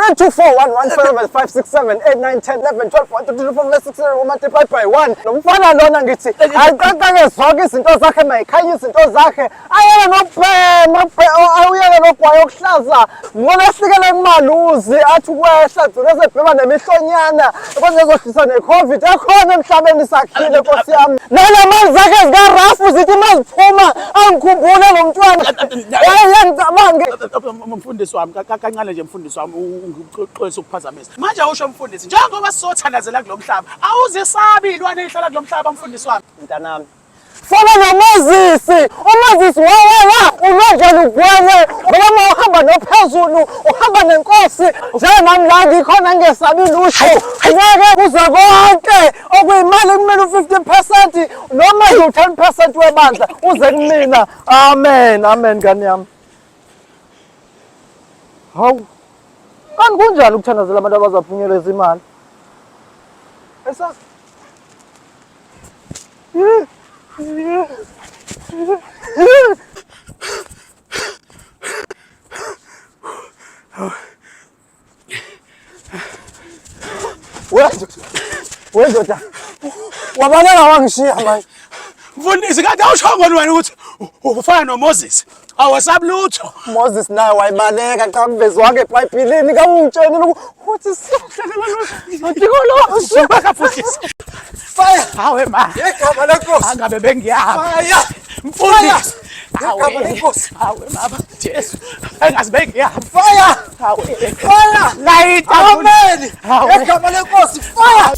3, 2, 4, 1, 1, 7, 5, 6, 7, 8, 9, 10, 11, 12, 1, 2, 3, 4, 5, 6, 7, multiplied by 1. Lo mfana lona ngithi ayiqaqeke zonke izinto zakhe mayikhanye izinto zakhe ayeke nokubhema awuyeke nogwayo okuhlaza ngibona esikele kumaluzi athi ukwehla gcina sebhema nemihlonyana kwenze ezohlisa ne-COVID ekhona emhlabeni sakhile nkosi yami nalamanzi zakhe zikarafu zithi maziphuma angikhumbule lo mntwana yangicabange umfundisi wami kancane nje mfundisi wami uxolisa ukuphazamisa manje awusho mfundisi njengoba sizothandazela kulomhlaba awuzesabi ilwane ehlala kulomhlaba mfundisi wami mntanami fana noMoses uMoses wawela unojela ugwenye ngoba uhamba nophezulu uhamba nenkosi njenami la ngikhona ngesabi lutho ngeke kuze konke okuyimali kumele u50% noma u10% webandla uze kumina amen amen ngani yami hawu kanti kunjani ukuthandazela abantu abazaphunyeleza imali esazi wendoda wabaleka wangishiya manje mfundisi kanti awushongoni wena ukuthi ufana noMoses awasabi lutho Moses naye wayibaleka xa kuvezwa ke eBhayibhelini kawungitsheni ukuthi Ndikolo usubaka mfundisi fire hawe ma ngegama lenkosi angabe bengiyapha fire mfundisi ngegama lenkosi hawe baba Jesu engazibe ngiyapha fire hawe fire layita amen ngegama lenkosi fire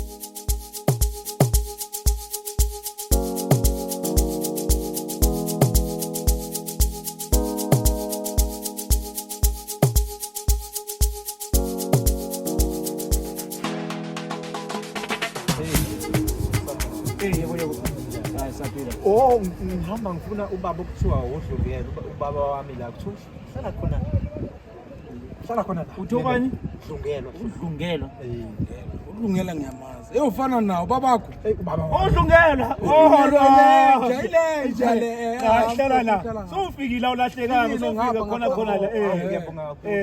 Oh, ngihamba ngifuna ubaba okuthiwa uDlungelo, ubaba wami la kuthiwa hlala khona la. Uthobani? Dlungelo. Udlungelo. Udlungela ngiyamazi. Eyofana nawo babakho. Ubaba Udlungela. Oh, jayile. Hlala la. Sowufikile awulahlekanga sowufika khona la. Ngiyabonga kakhulu.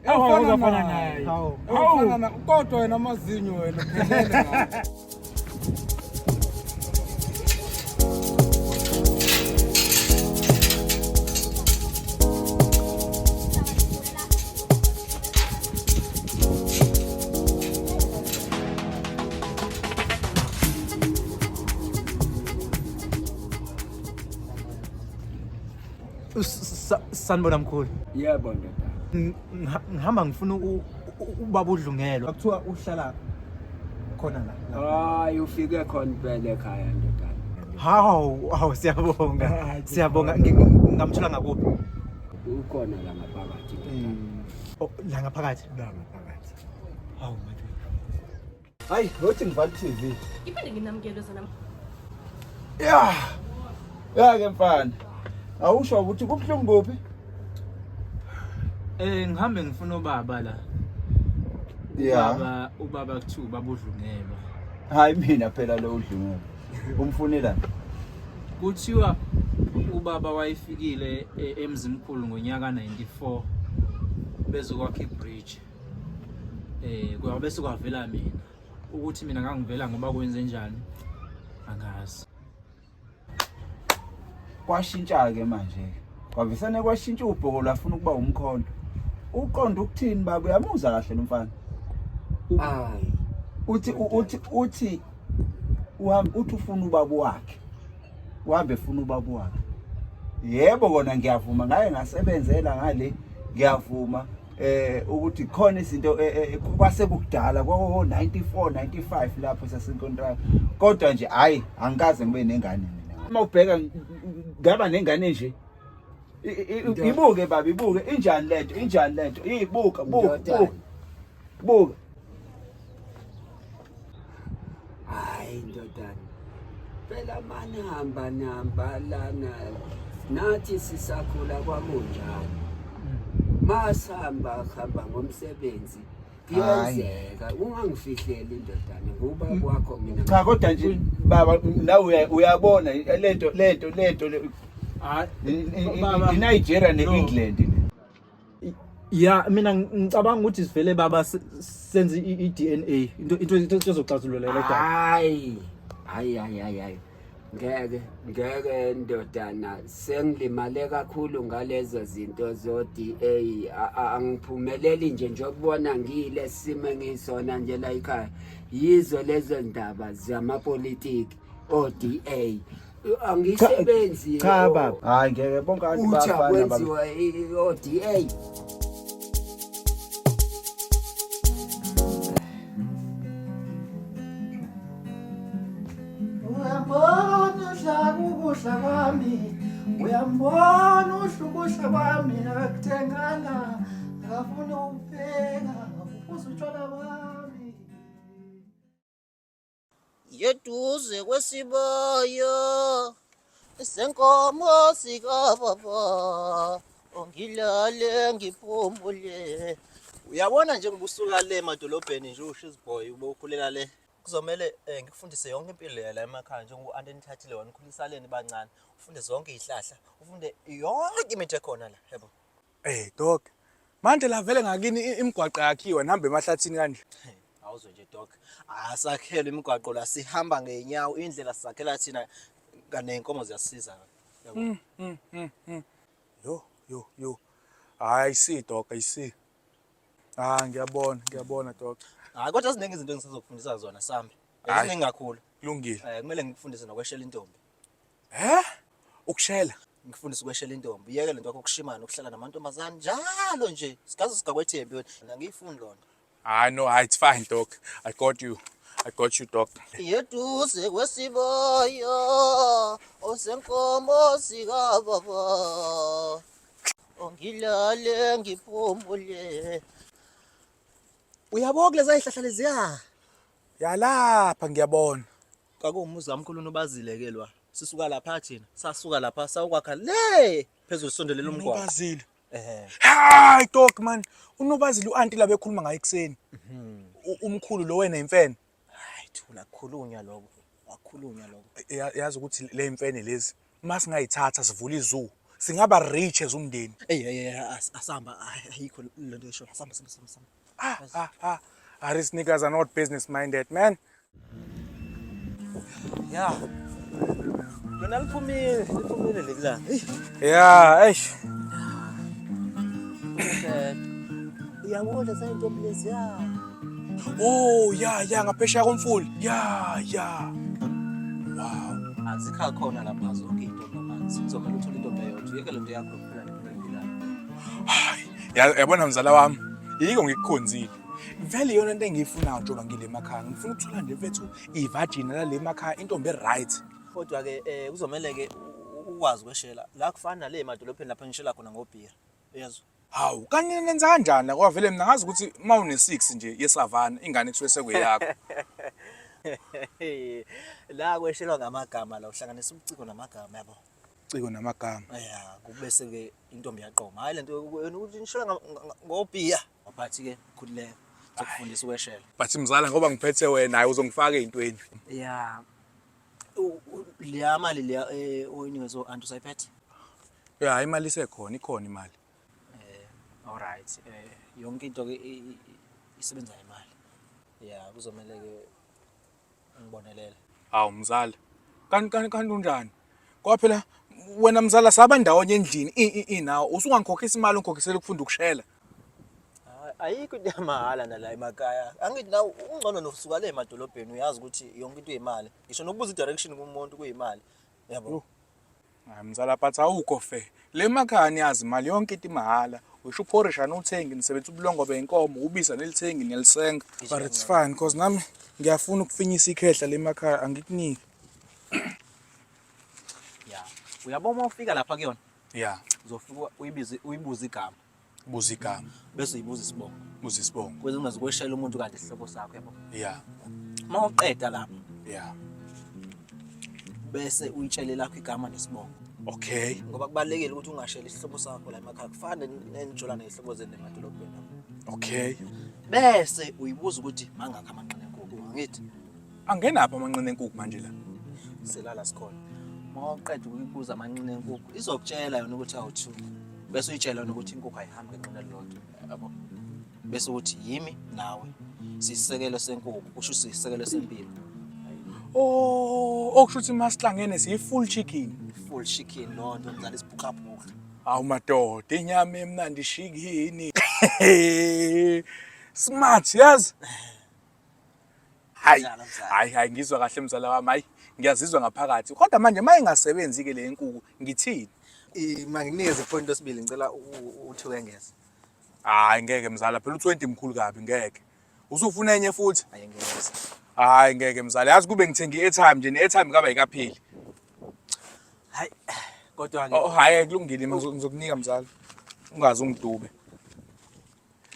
Awufana naye. Awufana na kodwa wena amazinyo wena kuphelele ngawo. Sanibona mkhulu. Yebo ndoda. Ngihamba ngifuna ubaba uDlungelo. Akuthiwa uhlala khona la. Hayi ufike khona impela ekhaya ndoda. Hawu siyabonga. Siyabonga ngamthola ngakuphi? Ukhona la ngaphakathi. Oh la ngaphakathi. Hawu manje. hayi ngothi ngivala TV Iphinde nginamukele zona. Ya ke mfana. Awusho ukuthi kubuhlungu kuphi? Ngihambe ngifuna ubaba la. Ubaba kuthiwa ubaba uDlungelo. Hayi mina phela lo uDlungelo. Umfunela. Kuthiwa ubaba wayefikile emzimkhulu ngonyaka 94 bezokwakha ibridge. Kwaba bese kwavela mina ukuthi mina ngangivela ngoba kwenze njani angazi. Kwashintsha ke manje. Kwavisane kwashintsha ubhoko lafuna ukuba umkhondo. Uqonda ukuthini baba uyamuza kahle lo mfana? Hayi. Uthi uhamba uthi ufuna ubaba wakhe. Uhambe ufuna ubaba wakhe. Yebo kona ngiyavuma ngaye ngasebenzela ngale ngiyavuma ukuthi khona izinto kwasekudala kwawo 94 95 lapho sasenkontrakt kodwa nje hayi angikaze ngibe nengane mina uma ubheka ngaba nengane nje ibuke baba ibuke injani lento ibuka buka Hayi ndodana. Phela manje hamba lana nathi sisakhula kwakunjani. Masihamba ngomsebenzi kuyenzeka ungangifihleli indodana ngoba kwakho mina cha kodwa nje baba nawe uyabona lento Hayi iNigeria neEngland Ya mina ngicabanga ukuthi sivele baba senze i-DNA into ezoxazululela le daba. Hayi. Ngeke ndodana sengilimale kakhulu ngalezo zinto zo-DA angiphumeleli nje njokubona ngile simo engisona nje la ekhaya yizo lezo ndaba zamapolitiki o-DA angisebenzi Cha baba. Hayi ngeke bonke abantu bafana baba. kwenziwa o-DA. Ukudla kwami uyambona uhlukuhla kwami akuthengana akafuna ukupheka akuphuza utshwala bami Yeduze kwesiboyo senkomo sikababa ongilale ngiphumbule. Uyabona nje ngobusuka le emadolobheni nje ushiz boy ube ukhulela le kuzomela ngikufundise yonke impilo la emakhaya nje ngu-andenithathile wena ukhulisaleni bancane ufunde zonke izihlahla ufunde yonke imithi ekhona la yebo. Dog. Manje la vele ngakini imigwaqo yakhiwe nihambe emahlathini kanje. Awuzwe nje dog. Asakhela imigwaqo la sihamba ngeenyawo indlela sisakhela thina kanenkomo ziyasiza yabo. Yo. I see dog, I see. Ngiyabona dog. Hayi kodwa siningi izinto engisizokufundisa zona sambi. Eziningi kakhulu. Kulungile. Kumele ngikufundise nokweshela intombi. Ukushela. Ngikufundise ukweshela intombi. Yeke lento yakho ukushimana ukuhlala namantombazane njalo nje. Sikaze sigakwethembi wena. Ngiyifuni lona. No, it's fine dog. I got you dog. Yeduze kwesiboyo osenkomo sikababa ongilale ngiphumbule. Uyabona lezi zihlahla leziya Yalapha ngiyabona. kwakuwumuzi wamkhulu nobazile ke lwa sisuka lapha thina sasuka lapha sawukwakha le phezulu sondelela umgwaqo. Nobazile. Hayi dog man. Unobazile uanti la bekhuluma ngaye ekseni. Umkhulu lo wena imfene. Hayi thula kukhulunywa lokho. Wakhulunywa lokho. Yazi ukuthi le imfene lezi masingayithatha sivula izoo. Singaba rich as umndeni. Asamba ayikho lento esho. Asamba. These niggas are not business minded, man. Yeah. Lona liphumile lekula. Yeah, eish. Uyabona sayintombi leziya. Oh, yeah, ngaphesheya komfuli. Yeah. Wow. Azikha khona lapha zonke intombi amanzi. Kuzomela uthola intombi eyodwa. Yeke lento yakho kuphela nempela. Hayi, yabona mzala wami. Yiko ngikukhonzile. Vele yona into engiyifunayo njengoba ngile emakhaya. Ngifuna ukuthola nje mfethu ivagina la le emakhaya intombi right. Kodwa ke kuzomela ke ukwazi kweshela. La kufana le emadolobheni lapha ngishela khona ngobhiya. Uyezwa? Hawu, kanti nenza kanjani kwa vele mina ngazi ukuthi mawune 6 nje yesavana ingane kusuke sekuyakho. La kweshelwa ngamagama la uhlanganisa ubuciko namagama yabo. Uciko namagama. Kubese ke intombi yaqoma. Hayi lento wena ukuthi ngishela ngobhiya. Aphathi ke khulileke sokufundisa ukweshela. But mzala ngoba ngiphethe wena hayi uzongifaka ezintweni. Liya mali liya oyinikezwe antu sayiphethe. Imali isekhona ikhona imali. Alright. Yonke into ke isebenza imali. Kuzomela ke ngibonelele. Hawu mzala. Kanti unjani? Ngoba phela wena mzala saba ndawonye endlini inawo usungangikhokhisa imali ungikhokhisela ukufunda ukushela. Ayikho into yamahala nala emakhaya. Angithi na ungcono nosuka le emadolobheni uyazi ukuthi yonke into imali. Ngisho nokubuza i-direction kumuntu kuyimali. Yabo. Hayi mzala but awukho fe. Le emakhaya niyazi imali yonke into imahala. Usho uphorisha nothengi nisebenza ubulongo benkomo ubisa nelithengi nelisenga. But it's fine because nami ngiyafuna ukufinyisa ikhehla le emakhaya angikuniki. Uyabona uma ufika lapha kuyona? Uzofika uyibuza igama. Buza igama. Bese uyibuza isibongo. Buza isibongo. Kweze ungazikweshela umuntu kanti isihlobo sakho yabo. Uma uqeda lapha. Bese uyitshele lakho igama nesibongo. Okay. Ngoba kubalekile ukuthi ungashela isihlobo sakho la emakhaya kufana nenjolana izihlobo zenu emadolobheni. Okay. Bese uyibuza ukuthi mangakho amanqine enkukhu ngithi. Angenapha amanqine enkukhu manje la. Selala sikhona. Uma uqeda ukuyibuza amanqine enkukhu izokutshela yona ukuthi awu2. bese uyitshela ukuthi inkukhu ayihambi ngenqina elilodwa yabo bese uthi yimi nawe sisisekelo senkukhu kusho sisisekelo sempilo Oh, okusho ukuthi masihlangene siyi-full chicken. full chicken lo nto mzala isibhuqabhuqa Awu madoda, inyama emnandi ishikini. Smart, yazi? Hayi ngizwa kahle mzala wami, hayi ngiyazizwa ngaphakathi. Kodwa manje mayingasebenzi ke le nkukhu, ngithini? manginikeze ipoint lesibili ngicela uthi wengeza Hayi ngeke mzala, phela u20 mkhulu kabi ngeke. Usufuna enye futhi? ayengeza Hayi ngeke mzala, yazi kube ngithenga i-airtime nje, ne-airtime kabe ayikapheli. hayi kodwa ke Oh hayi kulungile ngizokunika mzala. Ungazi ungidube.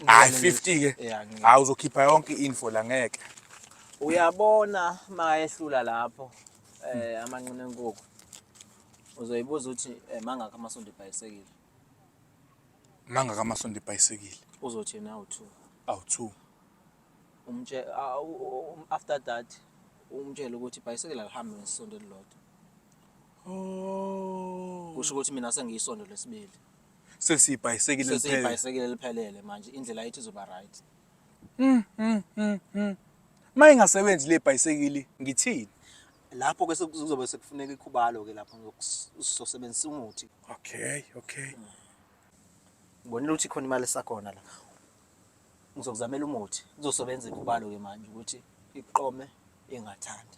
Hayi 50 ke. Yeah, Hayi uzokhipha yonke info la ngeke. uyabona mayehlula lapho amanqina enkukhu uzoyibuza uthi mangaka amasondo ebhayisekile Mangaka amasondo ebhayisekile. uzothi na u2 Awu2. After that umtshela ukuthi ibhayisekile alihambe ngesondo elilodwa Oh. kusho ukuthi mina sengiyisondo lesibili Sesibhayisekile liphela. sesibhayisekile liphelele manje indlela yethu izoba right Mayingasebenzi le bhayisekile ngithini? lapho ke kuzobe sekufuneka ikhubalo ke lapho ngizosebenzisa umuthi Okay. ngibonile ukuthi khona imali esakhona la ngizokuzamela umuthi kuzosebenza ikhubalo ke manje ukuthi iqome ingathandi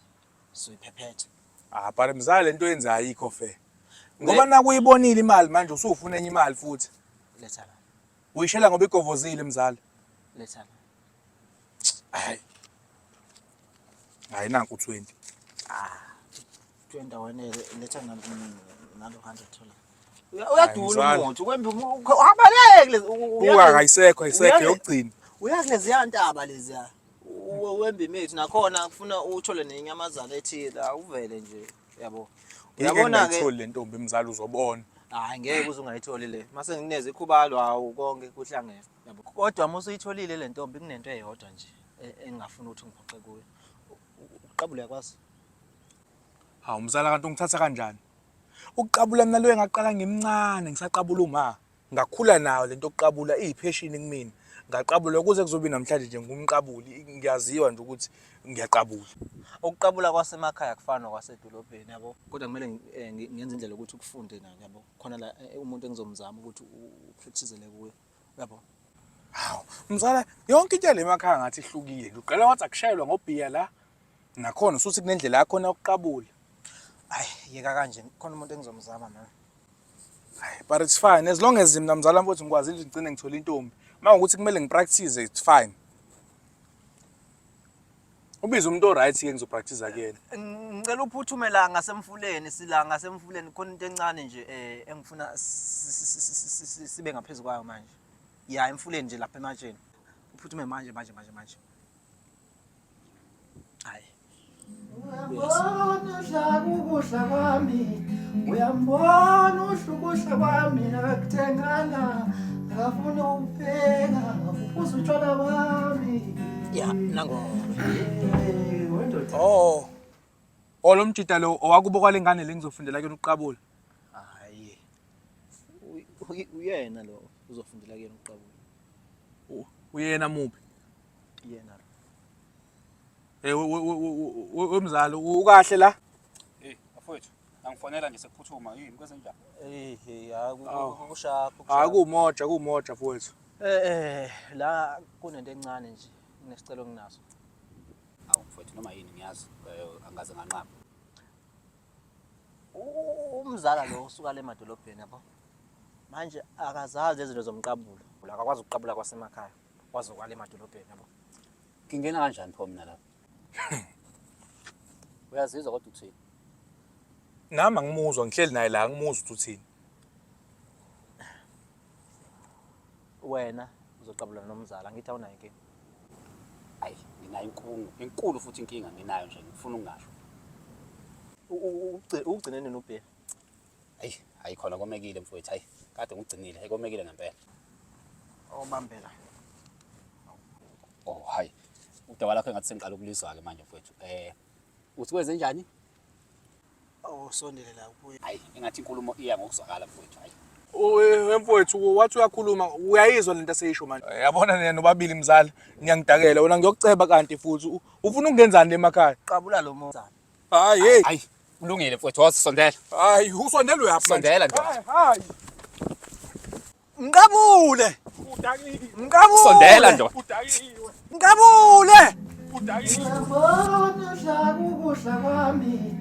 so iphephethe But mzala lento yenza ayikho fair. Ngoba nakuyibonile imali manje usufuna enye imali futhi. letha la Uyishela ngoba igovozile mzala. letha la Hayi nanku 20. 20 wena letha nalo 100 thola uyadula umuthi kwembi uhabaleke Ayisekho yokugcina. uyakulezi yantaba lezi ya wembi mithi nakhona kufuna uthole nenyamazana ethile uvele nje yabo uyabona ke Ngithole le ntombi mzala uzobona. hayi ngeke uze ungayitholi le mase ngineze ikhubalo hawu konke kuhlangene yabo kodwa uma usuyitholile le ntombi kunento eyodwa nje engingafuna ukuthi ngiphoxe kuyo uqabula yakwazi Hawu mzala kanti ungithatha kanjani? Ukuqabula mina lo engaqala ngimncane ngisaqabula uma. Ngakhula nayo lento yokuqabula iyipheshini kumina. Ngaqabula ukuze kuzobe namhlanje nje ngumqabuli ngiyaziwa nje ukuthi ngiyaqabula. ukuqabula kwasemakhaya kufana nokwasedolobheni yabo kodwa kumele ngenze indlela ukuthi ukufunde nako yabo khona la umuntu engizomzama ukuthi upractice kuyo yabo Hawu mzala yonke into le emakhaya ngathi ihlukile. Uqala wathi akushayelwa ngobhiya la. Nakhona usuthi kunendlela yakho yokuqabula. hayi yeka kanje khona umuntu engizomzama mina But it's fine as long as mina mzala mfowethu ngikwazi nje ngicine ngithola intombi. Mawukuthi kumele ngipractice it's fine. Ubiza umuntu oright ke ngizopractice kuyena. ngicela uphuthume la ngasemfuleni sila ngasemfuleni khona into encane nje engifuna sibe ngaphezulu kwayo manje ya emfuleni nje lapha ematsheni uphuthume manje hayi Uyambona uhlakubuhla kwami uyambona uhlukuhla kwami akuthengana akafuna ukubheka uphuza utshwala bami ya nango Oh. Lo mjida lo owakubo kwalengane lengizofundela kuyona ukuqabula. hayi uyena lo uzofundela kuyena uqabula Uyena muphi? yena Wemzalo ukahle la? Afowethu, angifonela nje sekuphuthuma yini kwenze njani? kushapho Kumoja mfowethu. la kunento encane nje nginesicelo nginaso Awu mfowethu noma yini ngiyazi angaze nganqaba. umzala lo usuka le emadolobheni yabo manje akazazi izinto zomqabulo akakwazi ukuqabula kwasemakhaya kwazi kwale emadolobheni yabo Ngingena kanjani pho mina lapha? Uyazizwa kodwa uthini? Nami angimuzwa ngihleli naye la ngimuzwa ukuthi uthini. wena uzoqabula nomzala ngithi awunayo inkinga Hayi, nginayo inkungu, enkulu futhi inkinga nginayo nje ngifuna ukungasho. ugcine nini ubhe Hayi khona komekile mfowethu, hayi. Kade ngigcinile, hayi komekile ngempela. obambela Oh, hayi. Udaba lakho engathi sengiqala ukulizwa ke manje mfowethu. Uthi kwenze njani? sondele la kuye Hayi, engathi inkulumo iya ngokuzwakala mfowethu, hayi. Mfowethu wathi uyakhuluma uyayizwa lento aseyisho manje. Yabona nina nobabili mzala ngiyangidakela wena ngiyokuceba kanti futhi ufuna ukungenzani emakhaya? Qabula lo muntu. Hayi hey. Hayi, kulungile mfowethu, wasondela. Hayi usondela uyaphi manje? Sondela ndoda. Hayi. Ngabule. Udakile. Ngabule. Sondela ndoda. Udakiwe. Ngabule. Udakile. Uyabona dla ukudla kwami.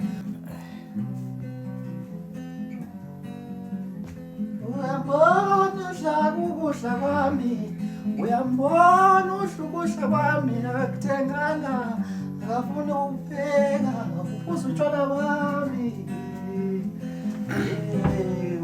Uyabona dla ukudla kwami. Uyambona ukudla kwami akuthenganga. Ngafuna ukupheka uphuza utshwala kwami.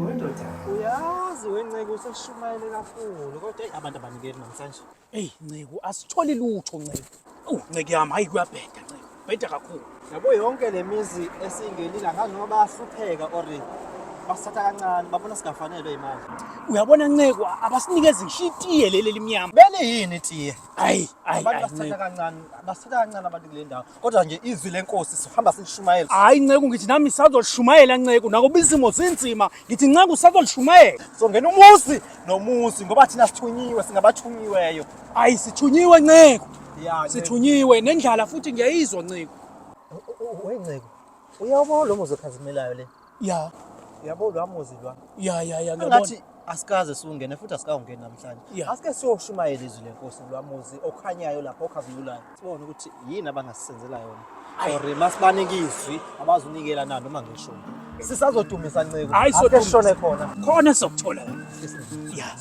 Wendoda. Uyazi wenceke useshumayele kakhulu kodwa abantu abanikeli namhlanje. Hey Nceko, asitholi lutho Nceko. Nceke yami hayi kuyabheda Nceko. Bheda kakhulu. Yabo yonke lemizi esingelila nganoba bayahlupheka or basatha kancane babona singafanele imali. Uyabona Nceko, abasinikeze ngishitiye leli limnyama. Bele yini itiye? Hayi, Abantu basatha kancane, basatha kancane abantu kule ndawo. Kodwa nje izwi lenkosi sihamba silishumayela. Hayi Nceko, ngithi nami sazolishumayela Nceko, nakuba izimo zinzima, ngithi Nceko sazolishumayela. So ngena umuzi nomuzi ngoba thina sithunyiwe singabathunyiweyo. Hayi sithunyiwe Nceko. Ya, Sithunyiwe nendlala futhi ngiyayizwa Nceko. wenceke. Uyabona lo muzi okhazimelayo le. Ya, Yabo lo amuzi lwa. ya ngiyabona. Ngathi asikaze sungene futhi asikawungena namhlanje. Yeah. Asike siyoshumayela izwi lenkosi lwamuzi okhanyayo lapho okhazimulayo. Sibone ukuthi yini abangasisenzela yona. Or masibanike izwi abazunikela nani noma ngisho. Sisazodumisa Nceko. Hayi Ake sishone khona. Khona sokuthola. Ya.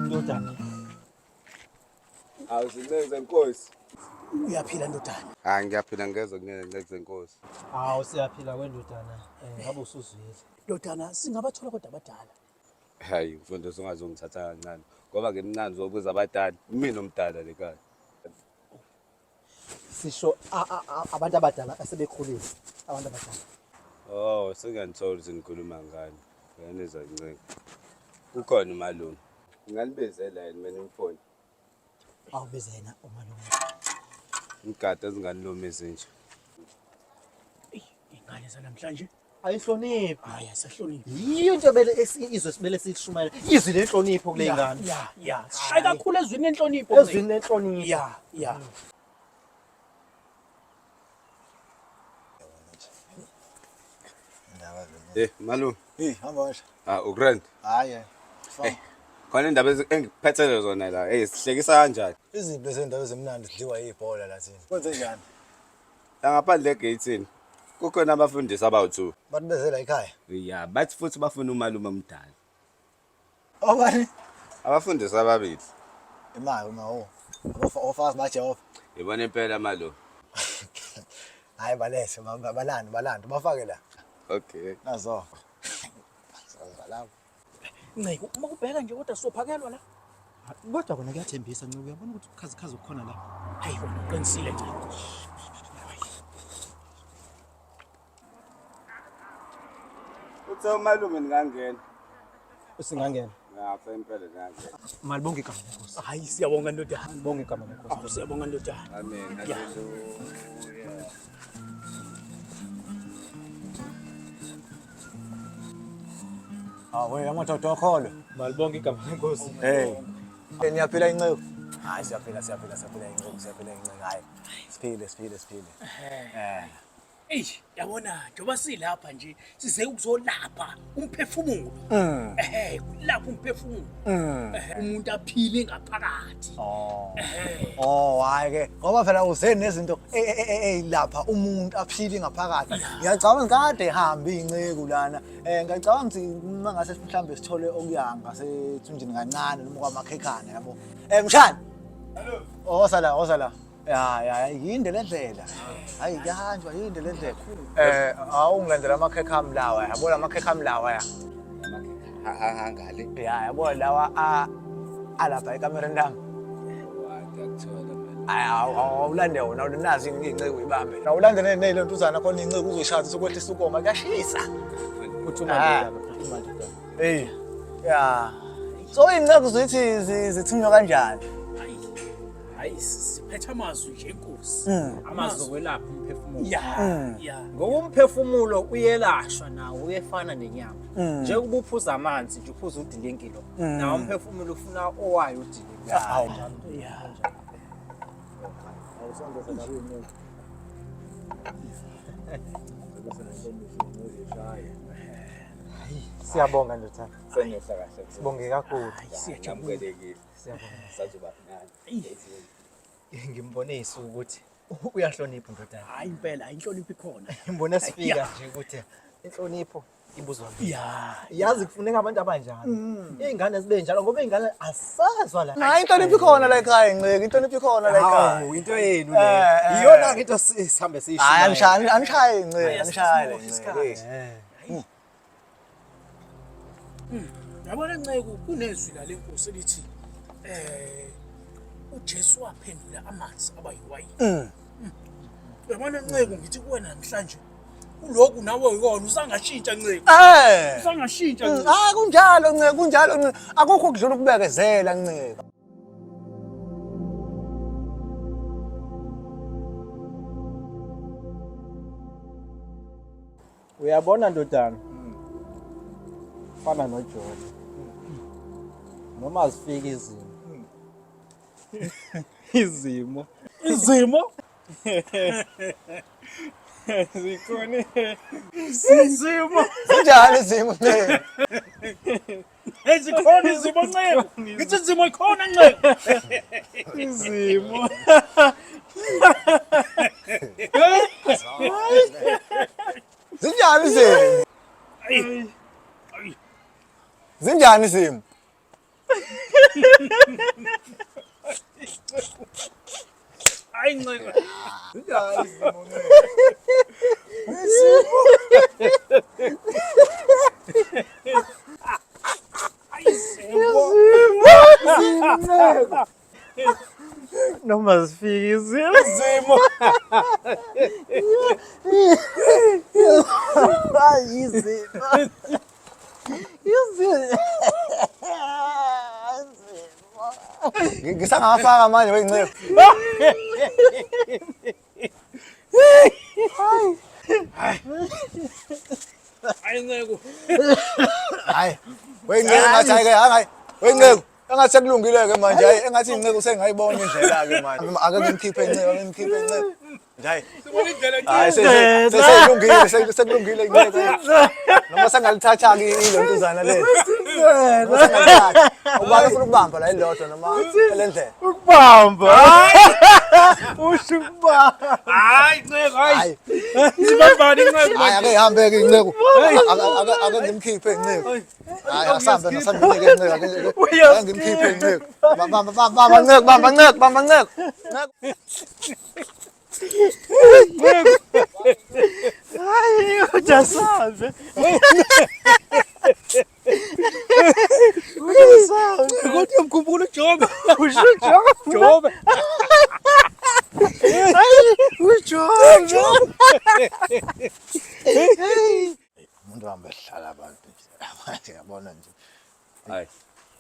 Ndodana. Awuzineze Nkosi. Uyaphila ndodana. Hayi ngiyaphila ngezwe kuneze Nkosi. Hawu siyaphila kwendodana. Ngabe usuzwile. Ndodana singabathola kodwa abadala. Hayi mfundisi ungazongithatha kancane ngoba ngimnandi zobuza abadala mina omdala lekhaya. Sisho abantu abadala asebekhulile. Abantu abadala. Oh singanitholi sinikhuluma ngani. Yaneza Nceko. Ukhona umalume. Ngingalibezela yena mina umfoni. Awubezena umalume. Ngigada ezinganilome ezinje. Ingane zanamhlanje Ayihloniphi. hayi asahloniphi. Yiyo into bele izwe sibele sishumayela. Izwi lenhlonipho kule ngane. Ya. Sishaye kakhulu ezwini enhlonipho. Ezwini lenhlonipho. Ya. Malume. Hamba kahle. Ugrand. Hayi. Khona indaba engiphethele zona la. Sihlekisa kanjani? Izinto ezindaba ezimnandi sidliwa ibhola la thina. Kwenze njani? La ngaphandle egate kukhona abafundisi abawu2. Bathi bezela ekhaya. Ya, bathi futhi bafuna umalume omdala. Obani? Abafundisi ababili. Imali mawo. Ofazi baJehova. Yibona impela malume. Hayi balethe balanda bafake la. Okay. Nazo. Salala. Nceko, uma kubheka nje kodwa sophakelwa la. Kodwa kona kuyathembisa Nceko. Uyabona ukuthi ukhazikhazi ukhona la. Hayi wena uqinisile Nceko. Uthe umalume ngangena. Usingangena. Ngapha impela ngangena. Malibonke igama lenkosi. Hayi siyabonga ndodana. Malibonke igama lenkosi. Awu siyabonga ndodana. Amen. Ya. Hallelujah. Wena amadoda okholo. Malibonke igama lenkosi. Hey. Niyaphila Nceko. Hayi siyaphila Nceko. Hayi. Siphile. Ey, yabona njoba silapha nje size ukuzolapha umphefumulo. Lapha umphefumulo. Umuntu aphile ngaphakathi. Hayi ke. Ngoba phela uzeni nezinto lapha umuntu aphili ngaphakathi. Ngiyacabanga kade ehamba Nceko lana. Ngiyacabanga ukuthi mangase mhlambe sithole okuyanga sethunjini kancane noma kwamakhekhane yabo. Mshana. Hello. Osala. Ya yinde lendlela. Hayi kuyahanjwa yinde lendlela. Awungilandela amakhekhe amlawa yabona amakhekhe amlawa ya. Ngale. Ya yabona lawa alapha ekamereni lami. Ngiyakuthola man. Awulande wona nazi Nceko ibambe. Awulande nelontuzana khona Nceko uzoyishatha sokwehlisa ukoma kuyashisa. Uthuma Hey. Ya. So Nceko uzoyithi zithunywa kanjani? hayi siphethe amazwi nje inkosi. Amazwi okwelapha umphefumulo. Ya. Ngokumphefumulo uyelashwa nawo uyefana nenyama. Njengoba uphuza amanzi nje uphuza udilinkilo. Nawo umphefumulo ufuna owayo udilinkilo. Siyabonga ndothana. Sibonge kakhulu. Siyajabulekile. Siyabonga. Ngimbone isuku ukuthi uyahlonipha ndodana. Hayi impela inhlonipho ikhona. Ngimbone sifika nje ukuthi inhlonipho ibuzwa mina. Ya. Yazi kufuneka abantu abanjalo. Izingane zibe njalo ngoba izingane asazwa la. Hayi inhlonipho ikhona la ekhaya Nceki, inhlonipho ikhona la ekhaya. Into yenu le. Iyona into sihambe siyishilo. Hayi anishaye Nceki, anishaye Nceki. Yabona Nceki kunezwi la lenkosi lithi uJesu waphendula amanzi aba yiwayini. Yabona Nceki ngithi kuwena namhlanje uloku nawe yikona usangashintsha Nceki. Usangashintsha Nceki. Hayi kunjalo Nceki, kunjalo Nceki. Akukho ukudlula ukubekezela Nceki. Uyabona ndodana? Fana noJohn. Noma azifika izimo. Izimo Zikhona izimo. Kunjalo izimo Nceki. Ezikhona izimo Nceki. Ngithi izimo ikhona Nceki. izimo. Zinjani izimo? Zinjani izimo? Hayi Nceki. Zinjani izimo Noma zifika izimo. Ngisangafaka manje weNceki. Hayi Nceki. Hayi. WeNceki ngathi hayi weNceki. Engathi sekulungile ke manje hayi engathi Nceki usengayibona indlela ke manje. Ake ngimkhiphe Nceki, Hayi. Sibona indlela Hayi sekulungile Nceki. Noma sengalithatha ke ilontuzana le. Ubani ufuna ukubamba la ilodwa noma elendlela. Ukubamba. Usho ukubamba. Hayi Nceki hayi. Sibambani Nceki. Hayi ake ihambe ke Nceki. Ake ngimkhiphe Nceki. Hayi asambe nasamnike Nceki. Ake ngimkhiphe Nceki. Bamba Nceki. Hayi ujasabe. Kodwa umkhumbulo Jobe. Usho Jobe. Ujobe. Umuntu wami behlala abantu. Yabona nje. Hayi.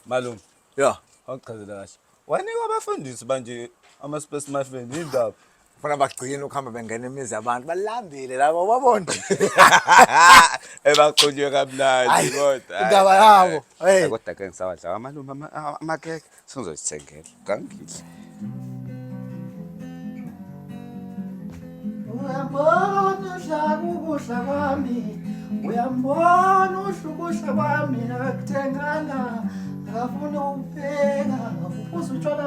Malume. Ya. Awuchazela kahle. Wanika abafundisi manje ama-space muffin indaba. Funa bagcina ukuhamba bengena imizi yabantu balambile labo babona. Ebaqhunywe kamnandi kodwa. Indaba yabo. Hey. Kodwa ke ngisawadla amalume amakeke sizozithengela. Ngangidla. Uyambona uhlakukudla kwami, uyambona uhlukudla kwami, akakuthenganga, akafuna ukupheka, akaphuza utshwala